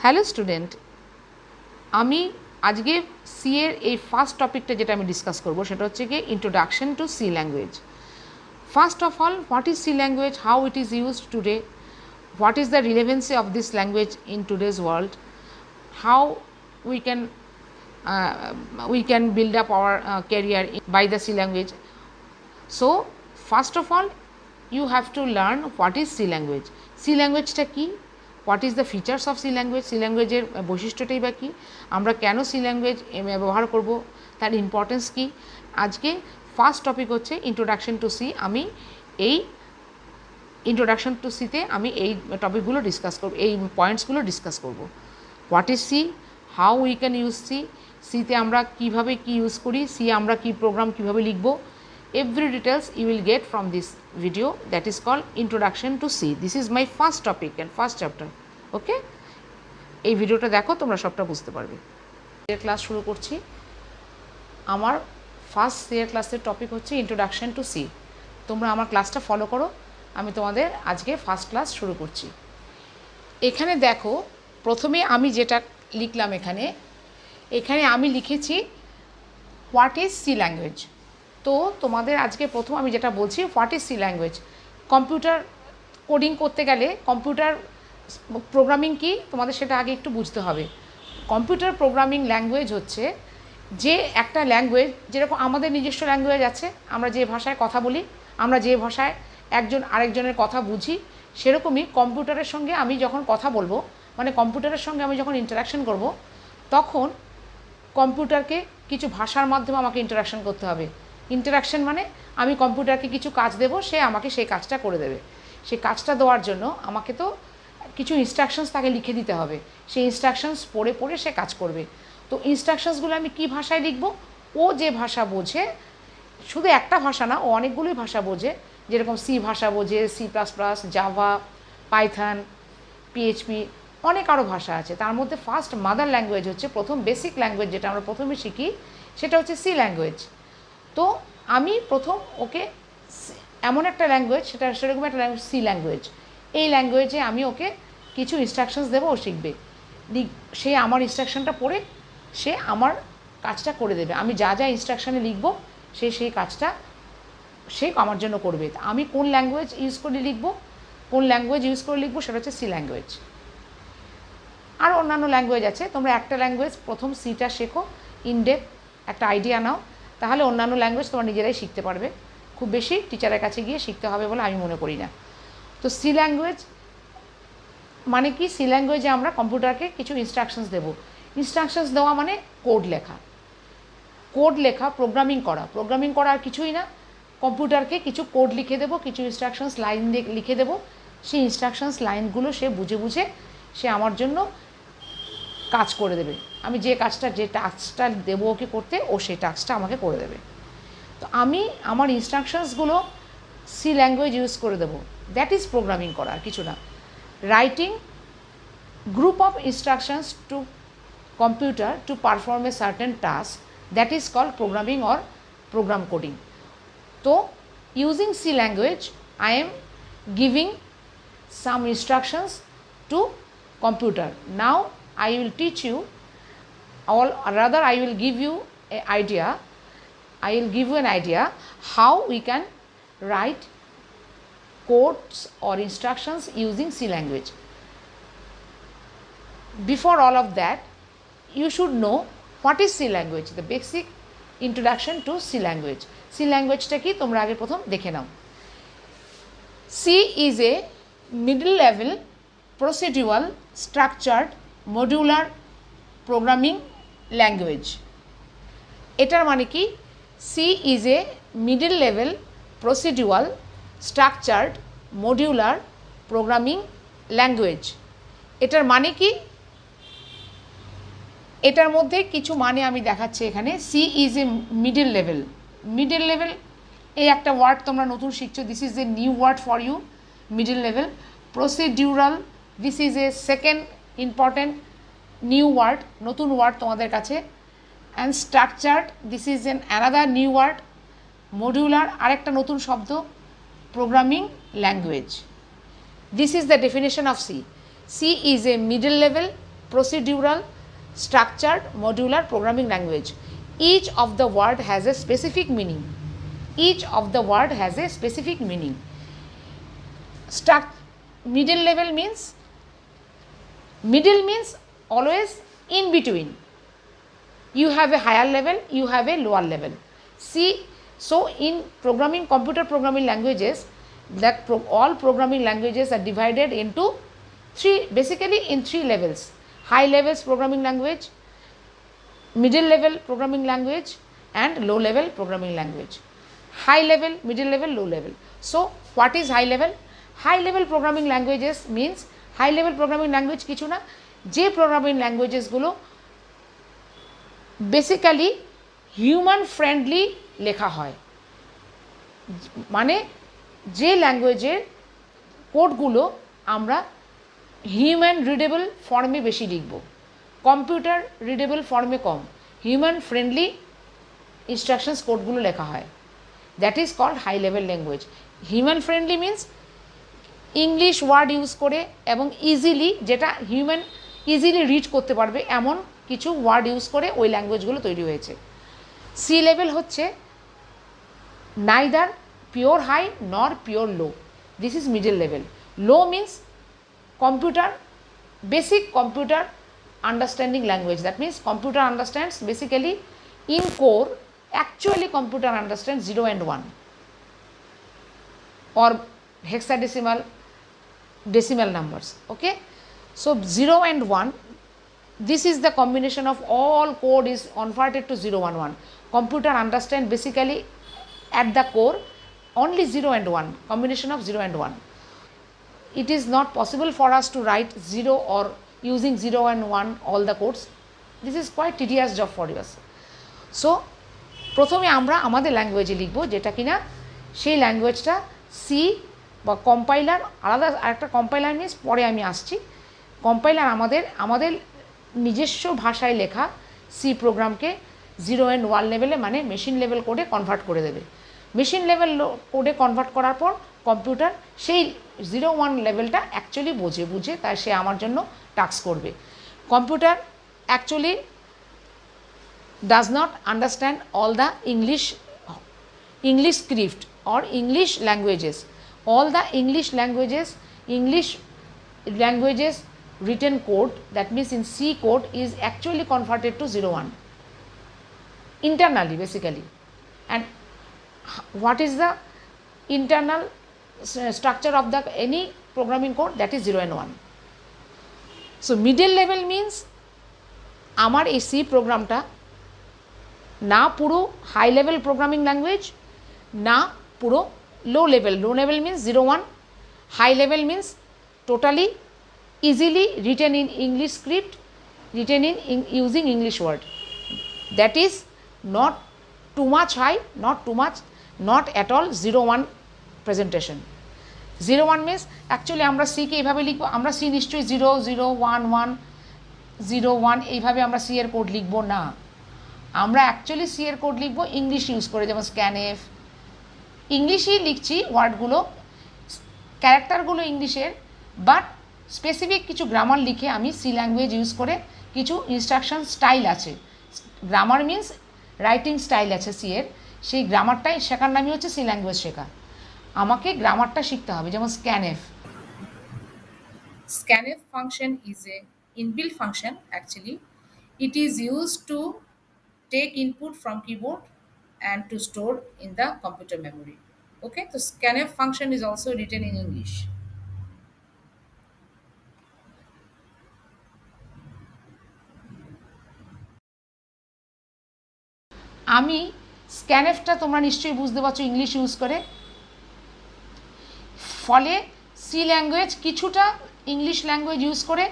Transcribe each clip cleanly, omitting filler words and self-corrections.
Hello student, আমি আজকে C এর এই ফার্স্ট টপিকটা যেটা আমি ডিসকাস করব সেটা হচ্ছে কি introduction to C language. First of all, what is C language, how it is used today, what is the relevancy of this language in today's world, how we can build up our career by the C language. So first of all, you have to learn what is C language. C language টা কি, what is the features of C language, C language এর বৈশিষ্ট্যটাই বা কি, আমরা কেন C language ব্যবহার করব, তার ইম্পর্টেন্স কি। আজকে ফার্স্ট টপিক হচ্ছে ইন্ট্রোডাকশন টু সি। আমি এই ইন্ট্রোডাকশন টু সিতে আমি এই টপিকগুলো ডিসকাস করব, এই পয়েন্টসগুলো ডিসকাস করব। What is C, how we can use C, সিতে আমরা কীভাবে কী ইউজ করি, সি আমরা কী প্রোগ্রাম কীভাবে লিখব, every details you will get from this video that is called introduction to C. This is my first topic and first chapter. Okay, এই ভিডিওটা দেখো, তোমরা সবটা বুঝতে পারবে। এর ক্লাস শুরু করছি। আমার ফার্স্ট সি এর ক্লাসের টপিক হচ্ছে ইন্ট্রোডাকশন টু সি। তোমরা আমার ক্লাসটা ফলো করো, আমি তোমাদের আজকে ফার্স্ট ক্লাস শুরু করছি। এখানে দেখো, প্রথমে আমি যেটা লিখলাম এখানে আমি লিখেছি হোয়াট ইজ সি ল্যাঙ্গুয়েজ। তো তোমাদের আজকে প্রথম আমি যেটা বলছি, what is C language. Computer coding করতে গেলে কম্পিউটার প্রোগ্রামিং কি তোমাদের সেটা আগে একটু বুঝতে হবে। কম্পিউটার প্রোগ্রামিং ল্যাঙ্গুয়েজ হচ্ছে যে একটা ল্যাঙ্গুয়েজ, যেরকম আমাদের নিজস্ব ল্যাঙ্গুয়েজ আছে, আমরা যে ভাষায় কথা বলি, আমরা যে ভাষায় একজন আরেকজনের কথা বুঝি, সেরকমই কম্পিউটারের সঙ্গে আমি যখন কথা বলবো, মানে কম্পিউটারের সঙ্গে আমি যখন ইন্টারাকশন করব, তখন কম্পিউটারকে কিছু ভাষার মাধ্যমে আমাকে ইন্টারাকশন করতে হবে। ইন্টারাকশন মানে আমি কম্পিউটারকে কিছু কাজ দেব, সে আমাকে সেই কাজটা করে দেবে। সেই কাজটা দেওয়ার জন্য আমাকে তো কিছু ইনস্ট্রাকশনস তাকে লিখে দিতে হবে, সেই ইনস্ট্রাকশনস পড়ে পড়ে সে কাজ করবে। তো ইনস্ট্রাকশনসগুলো আমি কী ভাষায় লিখব, ও যে ভাষা বোঝে, শুধু একটা ভাষা না, ও অনেকগুলোই ভাষা বোঝে, যেরকম সি ভাষা বোঝে, C++, জাভা, পাইথন, পিএইচপি, অনেক আরও ভাষা আছে। তার মধ্যে ফার্স্ট মাদার ল্যাঙ্গুয়েজ হচ্ছে, প্রথম বেসিক ল্যাঙ্গুয়েজ যেটা আমরা প্রথমে শিখি, সেটা হচ্ছে সি ল্যাঙ্গুয়েজ। তো আমি প্রথম ওকে এমন একটা ল্যাঙ্গুয়েজ, সেরকম একটা ল্যাঙ্গুয়েজ সি ল্যাঙ্গুয়েজ, এই ল্যাঙ্গুয়েজে আমি ওকে কিছু ইনস্ট্রাকশনস দেবো, ও শিখবে। সে আমার ইনস্ট্রাকশনটা পড়ে সে আমার কাজটা করে দেবে। আমি যা যা ইনস্ট্রাকশানে লিখব, সেই কাজটা সে আমার জন্য করবে। আমি কোন ল্যাঙ্গুয়েজ ইউজ করে লিখবো, সেটা হচ্ছে সি ল্যাঙ্গুয়েজ। আর অন্যান্য ল্যাঙ্গুয়েজ আছে, তোমরা একটা ল্যাঙ্গুয়েজ প্রথম সিটা শেখো, ইনডেপথ একটা আইডিয়া নাও, তাহলে অন্যান্য ল্যাঙ্গুয়েজ তোমরা নিজেরাই শিখতে পারবে। খুব বেশি টিচারের কাছে গিয়ে শিখতে হবে বলে আমি মনে করি না। তো সি ল্যাঙ্গুয়েজ মানে কি, সি ল্যাঙ্গুয়েজে আমরা কম্পিউটারকে কিছু ইনস্ট্রাকশনস দেবো। ইনস্ট্রাকশনস দেওয়া মানে কোড লেখা, প্রোগ্রামিং করা আর কিছুই না। কম্পিউটারকে কিছু কোড লিখে দেবো, কিছু ইনস্ট্রাকশনস লাইন লিখে দেবো, সেই ইনস্ট্রাকশনস লাইনগুলো সে বুঝে বুঝে সে আমার জন্য কাজ করে দেবে। আমি যে টাস্কটা দেবো ওকে করতে, ও সেই টাস্কটা আমাকে করে দেবে। তো আমি আমার ইনস্ট্রাকশনসগুলো সি ল্যাঙ্গুয়েজ ইউজ করে দেবো, দ্যাট ইজ প্রোগ্রামিং করা, আর কিছু না। Writing group of instructions to computer to perform a certain task, that is called programming or program coding. So using C language, I am giving some instructions to computer. Now I will teach you, or rather I will give you an idea how we can write codes or instructions using C language. Before all of that, you should know what is C language, the basic introduction to C language. C language-টা কি তোমরা আগে প্রথম দেখে নাও। C is a middle level procedural structured modular programming language. এটার মানে কি, C is a middle level procedural structured modular programming language. এটার মানে কি, এটার মধ্যে কিছু মানে আমি দেখাচ্ছি এখানে। C is a middle level, এই একটা ওয়ার্ড তোমরা নতুন শিখছো, this is a new word for you, middle level. Procedural, this is a second important new word, নতুন ওয়ার্ড তোমাদের কাছে। And structured, this is another new word. Modular, আরেকটা নতুন শব্দ। programming language. This is the definition of C. C is a middle level, procedural, structured, modular programming language. Each of the word has a specific meaning. Each of the word has a specific meaning. Middle level means, middle means always in between. You have a higher level, you have a lower level. See, so in programming, computer programming languages, that all programming languages are divided into basically in three levels: high levels programming language, middle level programming language, and low level programming language. High level, middle level, low level. So what is high level? High level programming languages means, high level programming language কিছু না, যে programming languages গুলো basically human friendly লেখা হয়, মানে যে ল্যাঙ্গুয়েজের কোডগুলো আমরা human readable ফর্মে বেশি লিখব, কম্পিউটার রিডেবল ফর্মে কম, হিউম্যান ফ্রেন্ডলি ইনস্ট্রাকশনস কোডগুলো লেখা হয়, that is called high level language. Human friendly means English word use করে এবং ইজিলি, যেটা হিউম্যান ইজিলি রিড করতে পারবে এমন কিছু ওয়ার্ড ইউজ করে ওই ল্যাঙ্গুয়েজগুলো তৈরি হয়েছে। সি লেভেল হচ্ছে নাইদার পিওর হাই নর pure low, this is middle level. Low means computer, basic computer understanding language, that means computer understands basically in core, actually computer understands 0 and 1 or hexadecimal decimal numbers. Okay, so 0 and 1, this is the combination of all code is converted to 0 1 1. Computer understand basically at the core only 0 and 1, combination of 0 and 1. It is not possible for us to write 0 or using 0 and 1 all the codes. This is quite tedious job for us. So প্রথমে আমরা আমাদের ল্যাঙ্গুয়েজে লিখব, যেটা কিনা সেই ল্যাঙ্গুয়েজটা C বা compiler, আলাদা আরেকটা কম্পাইলার মিন্স পরে আমি আসছি। কম্পাইলার আমাদের নিজস্ব ভাষায় লেখা সি প্রোগ্রামকে 0 and 1 লেভেলে, মানে মেশিন লেভেল কোডে কনভার্ট করে দেবে। মেশিন লেভেল কোডে কনভার্ট করার পর কম্পিউটার সেই 0 1 লেভেলটা অ্যাকচুয়ালি বুঝে তাই সে আমার জন্য টাস্ক করবে। Computer actually does not understand all the English script or English languages. All the English languages written code, that means in C code, is actually converted to 0 1 internally basically. And what is the internal structure of the any programming code? That is 0 and 1. So middle level means আমার এই C প্রোগ্রামটা না পুরো high level programming language, না পুরো low level. Low level means 0 1, high level means totally easily written in English script, written in using English word. That is not too much high, not too much, not at all 0 1 presentation. 0 1 means actually আমরা C K এইভাবে লিখব, আমরা C নিশ্চয়ই 0 0 1 1 0 1 এইভাবে আমরা C এর code লিখব না। আমরা অ্যাকচুয়ালি সি এর কোড লিখব ইংলিশ ইউজ করে, যেমন স্ক্যানএফ, ইংলিশই লিখছি ওয়ার্ডগুলো, ক্যারেক্টারগুলো ইংলিশের, বাট স্পেসিফিক কিছু গ্রামার লিখে আমি সি ল্যাঙ্গুয়েজ ইউজ করে কিছু ইনস্ট্রাকশন স্টাইল আছে, গ্রামার মিন্স রাইটিং স্টাইল আছে সি এর, সেই গ্রামারটাই শেখার নামই হচ্ছে সি ল্যাঙ্গুয়েজ শেখা। আমাকে গ্রামারটা শিখতে হবে, যেমন scanf. Scanf function is a inbuilt function actually. It is used to take input from keyboard and to store in the computer memory. Okay, so scanf function is also written in English. আমি স্ক্যানএফটা তোমরা নিশ্চয়ই বুঝতে পারছো English use করে, ফলে C language কিছুটা English language use করে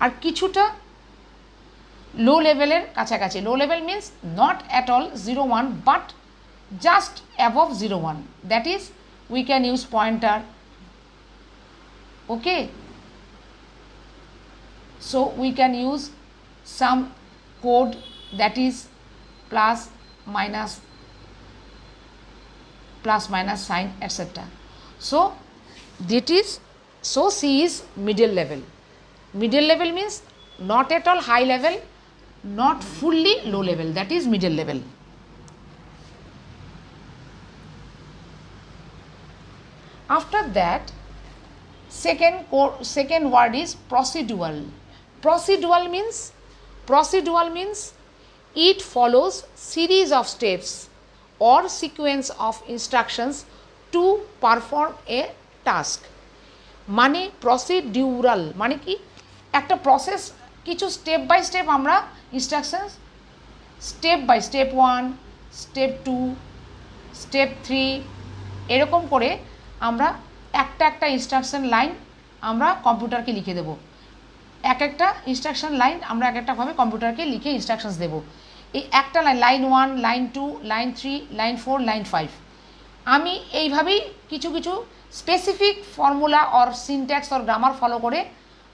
আর কিছুটা লো লেভেলের কাছাকাছি। লো level means not at all 0 1 but just above 0 1, that is we can use pointer. Okay, so we can use some code that is plus minus plus minus sign etc. So that is, so C is middle level. Middle level means not at all high level, not fully low level, that is middle level. After that, second word is procedural. Procedural means it follows series of steps or sequence of instructions to perform a task. মানে procedural মানে কি, একটা process, কিছু step by step আমরা instructions, step by step 1, step 2, step 3 এরকম করে আমরা একটা ইনস্ট্রাকশন লাইন আমরা কম্পিউটারকে লিখে দেব। একটা ইনস্ট্রাকশন লাইন আমরা একভাবে কম্পিউটারকে লিখে ইনস্ট্রাকশনস দেব। এই একটা line 1, line 2, line 3, line 4, line 5 আমি এইভাবেই কিছু specific formula or syntax or grammar follow করে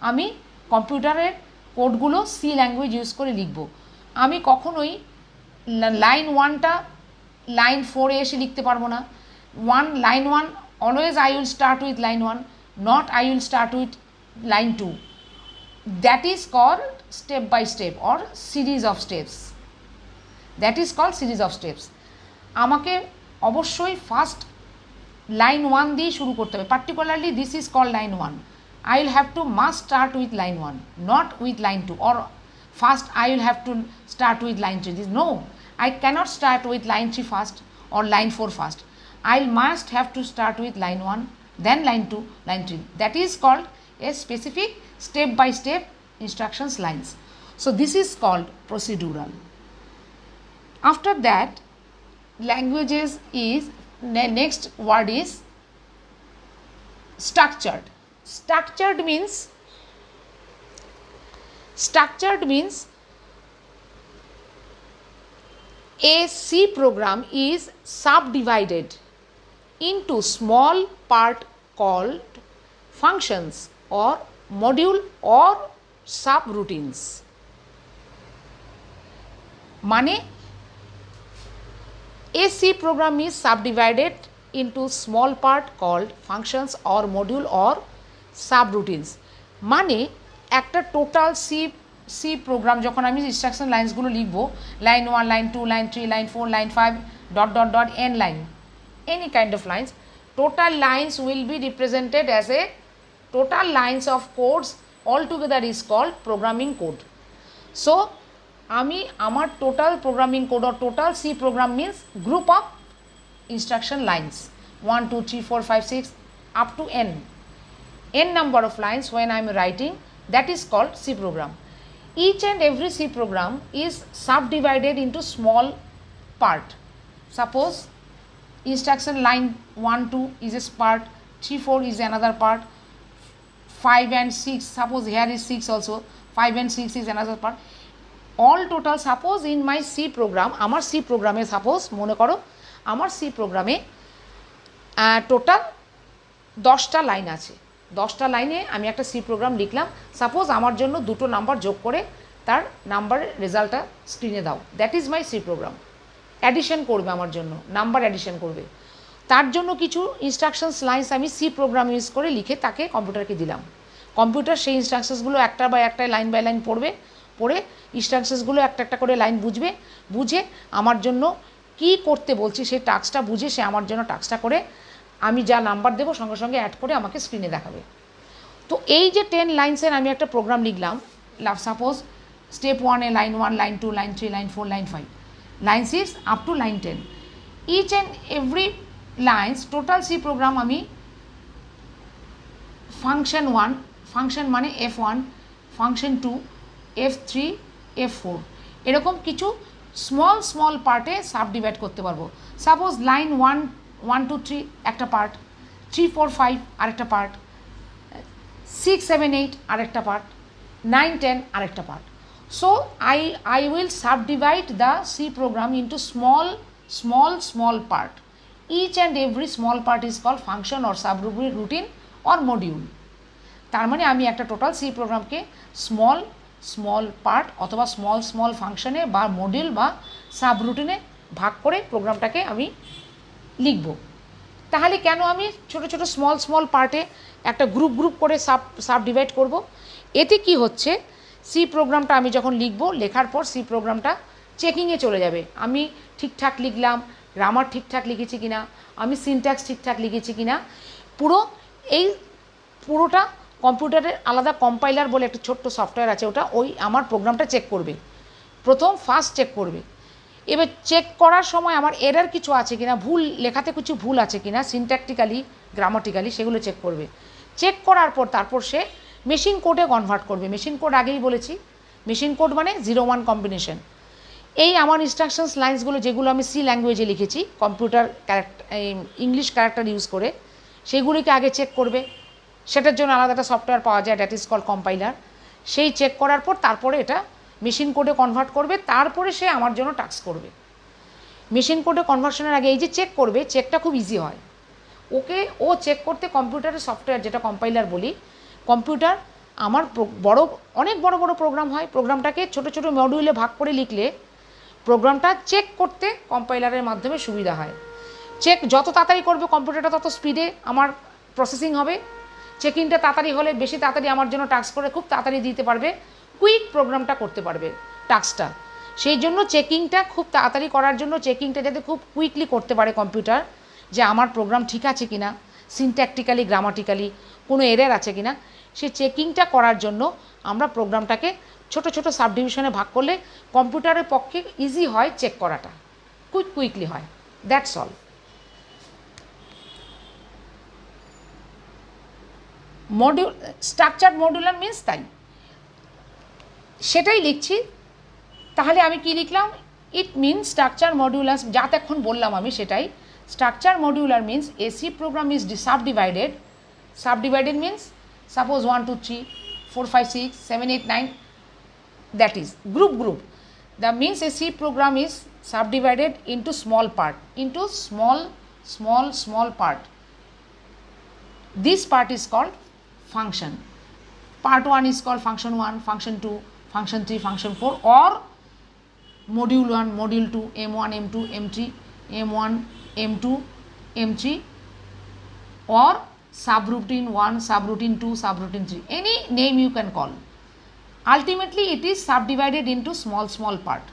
আমি কম্পিউটারের কোডগুলো সি ল্যাঙ্গুয়েজ ইউজ করে লিখব। আমি কখনোই লাইন 1টা লাইন 4-এ এসে লিখতে পারবো না। Line 1 always I will start with line 1, not I will start with line 2. That is called step by step or series of steps. That is called series of steps. আমাকে অবশ্যই first line 1 দিয়ে শুরু করতে হবে। Particularly this is called line 1. I will have to must start with line 1, not with line 2, or first I will have to start with line 3. No, I cannot start with line 3 first or line 4 first. I must have to start with line 1, then line 2, line 3. That is called a specific step by step instructions lines. So this is called procedural. After that, languages is, next word is structured. Structured means a C program is subdivided into small part called functions or module or subroutines. মানে a C program is subdivided into small part called functions or module or subroutines. মানে একটা total C program যখন আমি instruction লাইন্সগুলো লিখবো, line 1, line 2, line 3, line 4, line 5, dot dot dot n line, any kind of lines, total lines will be represented as a total lines of codes altogether is called programming code. So আমি আমার total programming code or total C program means group of instruction lines 1, 2, 3, 4, 5, 6 up to n number of lines when I am writing, that is called C program. Each and every C program is subdivided into small part. Suppose instruction line 1, 2 is a part, 3, 4 is another part, 5 and 6, suppose here is 6 also, 5 and 6 is another part. All total, suppose in my C program, আমার C প্রোগ্রামে suppose মনে করো আমার C প্রোগ্রামে total 10টা line আছে। 10টা লাইনে আমি একটা C প্রোগ্রাম লিখলাম। সাপোজ আমার জন্য দুটো নাম্বার যোগ করে তার নাম্বারের রেজাল্টটা স্ক্রিনে দাও, that is my C program. Addition করবে আমার জন্য, নাম্বার অ্যাডিশন করবে, তার জন্য কিছু ইনস্ট্রাকশনস লাইন্স আমি C প্রোগ্রাম ইউজ করে লিখে তাকে কম্পিউটারকে দিলাম। কম্পিউটার সেই ইনস্ট্রাকশনসগুলো একটা বাই একটা লাইন বাই লাইন পড়বে, পড়ে ইনস্ট্রাকশনসগুলো একটা করে লাইন বুঝে আমার জন্য কি করতে বলছি সেই টাস্কটা বুঝে সে আমার জন্য টাস্কটা করে আমি যা নাম্বার দেবো সঙ্গে সঙ্গে অ্যাড করে আমাকে স্ক্রিনে দেখাবে। তো এই যে 10 লাইন্সের আমি একটা প্রোগ্রাম লিখলাম, সাপোজ স্টেপ 1-এ line 1, line 2, line 3, line 4, line 5, line 6 up to line 10, each and every lines total C program আমি ফাংশন 1, ফাংশন মানে F1, ফাংশন 2, F3, F4 এরকম কিছু স্মল পার্টে সাবডিভাইড করতে পারবো। সাপোজ লাইন 1, 2, 3 একটা পার্ট, 3, 4, 5 আরেকটা পার্ট, 6, 7, 8 আরেকটা পার্ট, 9, 10 আরেকটা part. So I will subdivide the C program into small part. Each and every small part is called function or subroutine or module. তার মানে আমি একটা টোটাল C প্রোগ্রামকে স্মল পার্ট অথবা small ফাংশনে বা মডিউল বা সাবরুটিনে ভাগ করে প্রোগ্রামটাকে আমি লিখব। তাহলে কেন আমি ছোট ছোট স্মল পার্টে একটা গ্রুপ করে সাব ডিভাইড করব? এতে কি হচ্ছে, সি প্রোগ্রামটা আমি যখন লিখব, লেখার পর সি প্রোগ্রামটা চেকিংয়ে চলে যাবে। আমি ঠিকঠাক লিখলাম, গ্রামার ঠিকঠাক লিখেছি কিনা, আমি সিনট্যাক্স ঠিকঠাক লিখেছি কিনা, পুরোটা কম্পিউটারের আলাদা কম্পাইলার বলে একটা ছোট্ট সফটওয়্যার আছে, ওটা ওই আমার প্রোগ্রামটা চেক করবে, ফার্স্ট চেক করবে। এবার চেক করার সময় আমার এরর কিছু আছে কিনা, লেখাতে কিছু ভুল আছে কিনা, সিনট্যাকটিক্যালি গ্রামাটিক্যালি, সেগুলো চেক করবে। চেক করার পর তারপর সে মেশিন কোডে কনভার্ট করবে। মেশিন কোড আগেই বলেছি, মেশিন কোড মানে 0-1 কম্বিনেশন। এই আমার ইনস্ট্রাকশনস লাইন্সগুলো যেগুলো আমি সি ল্যাঙ্গুয়েজে লিখেছি কম্পিউটার ইংলিশ ক্যারেক্টার ইউজ করে, সেগুলিকে আগে চেক করবে। সেটার জন্য আলাদা একটা সফটওয়্যার পাওয়া যায়, দ্যাট ইজ কল কম্পাইলার। সেই চেক করার পর তারপরে এটা মেশিন কোডে কনভার্ট করবে, তারপরে সে আমার জন্য টাস্ক করবে। মেশিন কোডে কনভার্সনের আগে এই যে চেক করবে, চেকটা খুব ইজি হয়। ও চেক করতে কম্পিউটারের সফটওয়্যার, যেটা কম্পাইলার বলি, কম্পিউটার আমার অনেক বড় প্রোগ্রাম হয়, প্রোগ্রামটাকে ছোট ছোট মডিউলে ভাগ করে লিখলে প্রোগ্রামটা চেক করতে কম্পাইলারের মাধ্যমে সুবিধা হয়। চেক যত তাড়াতাড়ি করবে কম্পিউটারটা, তত স্পিডে আমার প্রসেসিং হবে। চেকিংটা তাড়াতাড়ি হলে বেশি তাড়াতাড়ি আমার জন্য টাস্ক করে খুব তাড়াতাড়ি দিতে পারবে, কুইক প্রোগ্রামটা করতে পারবে টাস্কটা। সেই জন্য চেকিংটা খুব তাড়াতাড়ি করার জন্য, চেকিংটা যাতে খুব কুইকলি করতে পারে কম্পিউটার, যে আমার প্রোগ্রাম ঠিক আছে কিনা, সিনট্যাকটিক্যালি গ্রামাটিক্যালি কোনো এরর আছে কিনা, সেই চেকিংটা করার জন্য আমরা প্রোগ্রামটাকে ছোট ছোট সাবডিভিশনে ভাগ করলে কম্পিউটারের পক্ষে ইজি হয় চেক করাটা, কুইকলি হয়। That's all. Structure modular means তাই, সেটাই লিখছি। তাহলে আমি কি লিখলাম? ইট মিনস স্ট্রাকচার মডিউলার, যা এখন বললাম আমি সেটাই। Structure modular means a C program is subdivided means suppose 1 2 3 4 5 6 7 8 9, that is group. That means a C program is subdivided into small part, into small part. This part is called function. Part 1 is called function 1, function 2, function 3, function 4, or module 1, module 2, M1, M2, M3, M1, M2, M3, or subroutine 1, subroutine 2, subroutine 3, any name you can call. Ultimately it is subdivided into small part.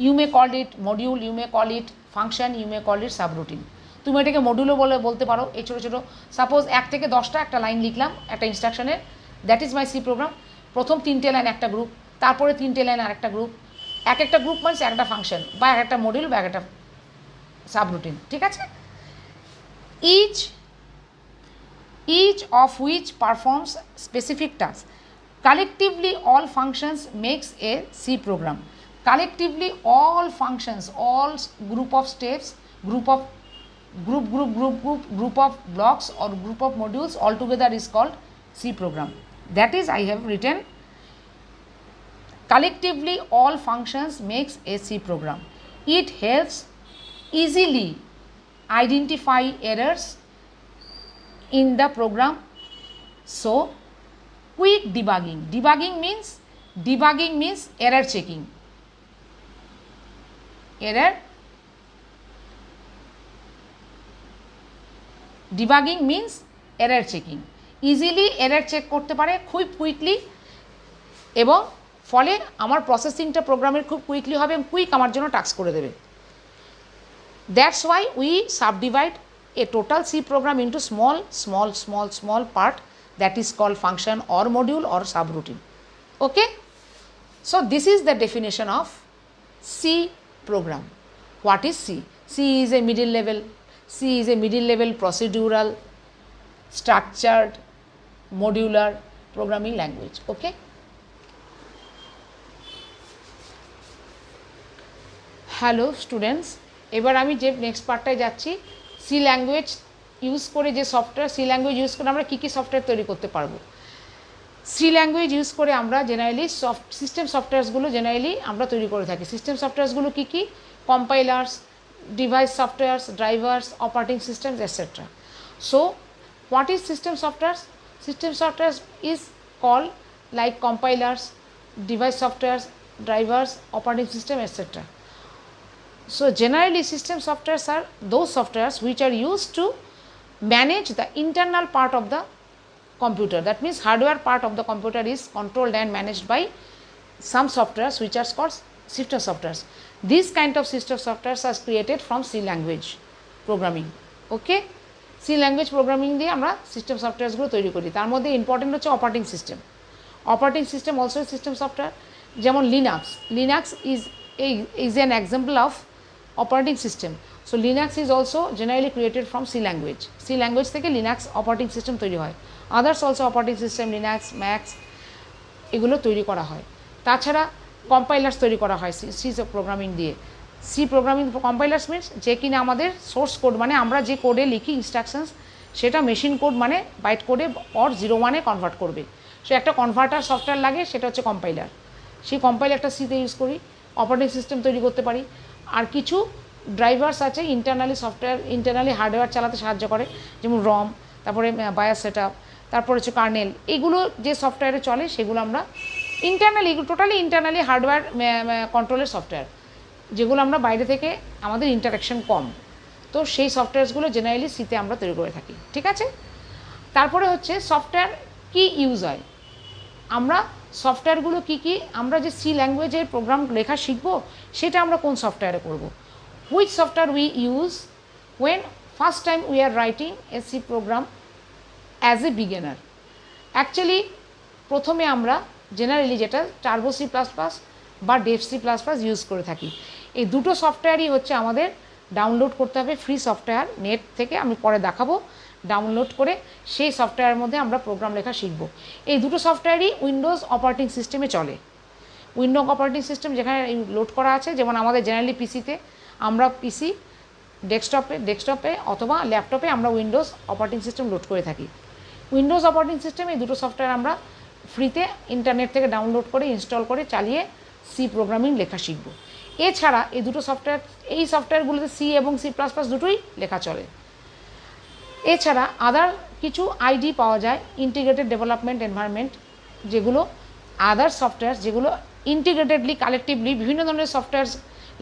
You may call it module, you may call it function, you may call it subroutine. তুমি এটাকে মডিউলও বলতে পারো। এই ছোটো ছোটো suppose 1 থেকে 10টা একটা লাইন লিখলাম একটা ইনস্ট্রাকশনের, that is my C program. প্রথম 3টে লাইন একটা গ্রুপ, তারপরে 3টে লাইন আরেকটা গ্রুপ, একটা গ্রুপ মানে একটা ফাংশন বা একটা মডিউল বা একটা সাবরুটিন, ঠিক আছে? each of which performs specific tasks. Collectively all functions makes a C program. Collectively all functions, all group of steps, group of blocks or group of modules altogether is called C program. That is, I have written collectively all functions makes a C program. It helps easily identify errors in the program. So quick debugging means error checking. Debugging means error checking. Easily error check করতে পারে খুব quickly, এবং ফলে আমার প্রসেসিংটা প্রোগ্রামের খুব quickly হবে, কুইক আমার জন্য টাস্ক করে দেবে। That's why we subdivide a total C program into small part, that is called function or module or subroutine. Okay, so this is the definition of C program. What is C? C is a middle level procedural structured modular programming language. Okay, hello students, এবার আমি যে next পার্টটায় যাচ্ছি, C language use করে যে software, C language use করে আমরা কী কী software তৈরি করতে পারবো। সি ল্যাঙ্গুয়েজ ইউজ করে আমরা জেনারেলি সিস্টেম সফটওয়্যারসগুলো জেনারেলি আমরা তৈরি করে থাকি। সিস্টেম সফটওয়্যারসগুলো কী কী? Compilers, device softwares, drivers, operating systems, etcetera. So what is system softwares? System software is called like compilers, device softwares, drivers, operating system, etc. So generally system softwares are those softwares which are used to manage the internal part of the computer. That means hardware part of the computer is controlled and managed by some softwares which are called system softwares. These kind of system softwares are created from C language programming. Okay, C language programming দিয়ে আমরা system সফটওয়্যারসগুলো তৈরি করি। তার মধ্যে important হচ্ছে operating system. Operating system also system software. যেমন Linux is an example of operating system. So Linux is also generally created from C language. C language থেকে Linux operating system তৈরি হয়। Others also operating system Linux max এগুলো তৈরি করা হয়। তাছাড়া কম্পাইলার্স তৈরি করা হয় সি প্রোগ্রামিং দিয়ে। সি প্রোগ্রামিং কম্পাইলার্স মিনস যে কিনা আমাদের সোর্স কোড মানে আমরা যে কোডে লিখি ইনস্ট্রাকশনস সেটা মেশিন কোড মানে বাইট কোডে অর 0-1-এ কনভার্ট করবে। সো একটা কনভার্টার সফটওয়্যার লাগে, সেটা হচ্ছে কম্পাইলার। সেই কম্পাইলারটা সিতে ইউজ করি, অপারেটিং সিস্টেম তৈরি করতে পারি। আর কিছু ড্রাইভার্স আছে ইন্টারনালি সফটওয়্যার ইন্টারনালি হার্ডওয়্যার চালাতে সাহায্য করে, যেমন রম, তারপরে বায়াস সেট আপ, তারপর হচ্ছে কার্নেল। এগুলো যে সফটওয়্যারে চলে সেগুলো আমরা ইন্টারনালি, এগুলো টোটালি ইন্টারনালি হার্ডওয়্যার কন্ট্রোলের সফটওয়্যার, যেগুলো আমরা বাইরে থেকে আমাদের ইন্টারাকশন কম, তো সেই সফটওয়্যারসগুলো জেনারেলি সিতে আমরা তৈরি করে থাকি। ঠিক আছে, তারপরে হচ্ছে সফটওয়্যার কি ইউজ হয়, আমরা সফটওয়্যারগুলো কী কী, আমরা যে সি ল্যাঙ্গুয়েজের প্রোগ্রাম লেখা শিখবো সেটা আমরা কোন সফটওয়্যারে করব। Which software we use when first time we are writing a C program as a beginner. Actually প্রথমে আমরা জেনারেলি যেটা টার্বো সি প্লাস প্লাস বা Dev C plus plus use করে থাকি। এই দুটো সফটওয়্যারই হচ্ছে আমাদের ডাউনলোড করতে হবে ফ্রি সফটওয়্যার নেট থেকে, আমি পরে দেখাবো। ডাউনলোড করে সেই সফটওয়্যারের মধ্যে আমরা প্রোগ্রাম লেখা শিখব। এই দুটো সফটওয়্যারই উইন্ডোজ অপারেটিং সিস্টেমে চলে। উইন্ডোজ অপারেটিং সিস্টেম যেখানে লোড করা আছে, যেমন আমাদের জেনারেলি পিসিতে, আমরা পিসি ডেস্কটপে অথবা ল্যাপটপে আমরা উইন্ডোজ অপারেটিং সিস্টেম লোড করে থাকি। উইন্ডোজ অপারেটিং সিস্টেম এই দুটো সফটওয়্যার আমরা ফ্রিতে ইন্টারনেট থেকে ডাউনলোড করে ইনস্টল করে চালিয়ে সি প্রোগ্রামিং লেখা শিখব। এছাড়া এই দুটো সফটওয়্যার, এই সফটওয়্যারগুলোতে সি এবং সি প্লাস প্লাস দুটোই লেখা চলে। এছাড়া আদার কিছু আইডি পাওয়া যায়, ইন্টিগ্রেটেড ডেভেলপমেন্ট এনভায়রনমেন্ট, যেগুলো আদার সফটওয়্যার যেগুলো ইন্টিগ্রেটেডলি কালেকটিভলি বিভিন্ন ধরনের সফটওয়্যার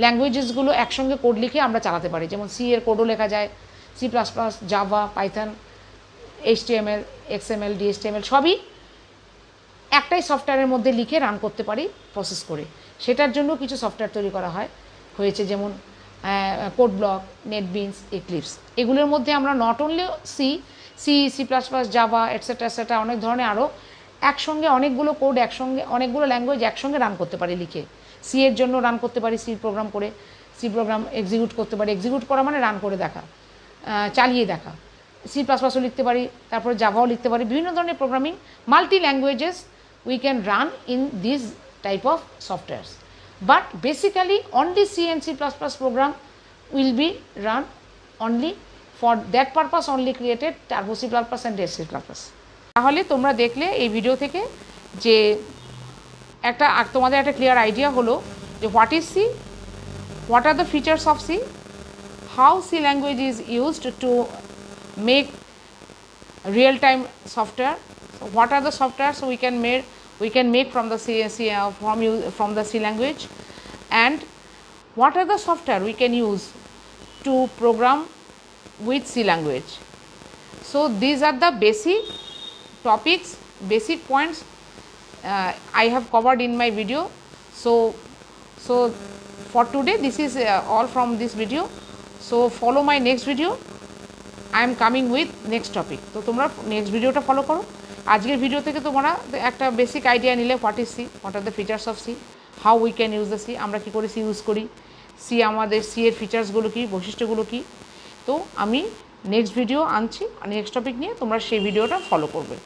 ল্যাঙ্গুয়েজেসগুলো একসঙ্গে কোড লিখে আমরা চালাতে পারি। যেমন সি এর কোডও লেখা যায়, C plus plus, Java, Python, HTML, XML, DHTML সবই একটাই সফটওয়্যারের মধ্যে লিখে রান করতে পারি প্রসেস করে। সেটার জন্য কিছু সফটওয়্যার তৈরি করা হয়েছে, যেমন কোড ব্লক, নেটবিনস, এক্লিপস। এগুলোর মধ্যে আমরা not only C plus plus, Java etcetera অনেক ধরনের আরও একসঙ্গে অনেকগুলো কোড একসঙ্গে অনেকগুলো ল্যাঙ্গুয়েজ একসঙ্গে রান করতে পারি লিখে। সি এর জন্য রান করতে পারি সি প্রোগ্রাম করে, সি প্রোগ্রাম এক্সিকিউট করতে পারি। এক্সিকিউট করা মানে রান করে দেখা, চালিয়ে দেখা। সি প্লাস প্লাসও লিখতে পারি, তারপরে জাভাও লিখতে পারি। বিভিন্ন ধরনের programming multi languages we can run in these type of softwares, but basically only C and C++ program will be run only for that purpose only created Turbo C++ and Dev C++. তাহলে তোমরা দেখলে এই video থেকে যে তোমাদের একটা clear idea হলো যে what is C, what are the features of C, how C language is used to make real time software. So what are the softwares we can make from the from the C language, and what are the software we can use to program with C language. So these are the basic topics, basic points I have covered in my video. So for today this is all from this video. So follow my next video. I am coming with next topic. তো তোমরা next ভিডিওটা follow করো। আজকের video থেকে তোমরা একটা basic idea নিলে what is C, what are the features of C, how we can use the C, আমরা কী করে সি ইউজ করি, সি আমাদের সি এর ফিচার্সগুলো কী, বৈশিষ্ট্যগুলো কী। তো আমি নেক্সট ভিডিও আনছি, নেক্সট টপিক নিয়ে, তোমরা সেই ভিডিওটা ফলো করবে।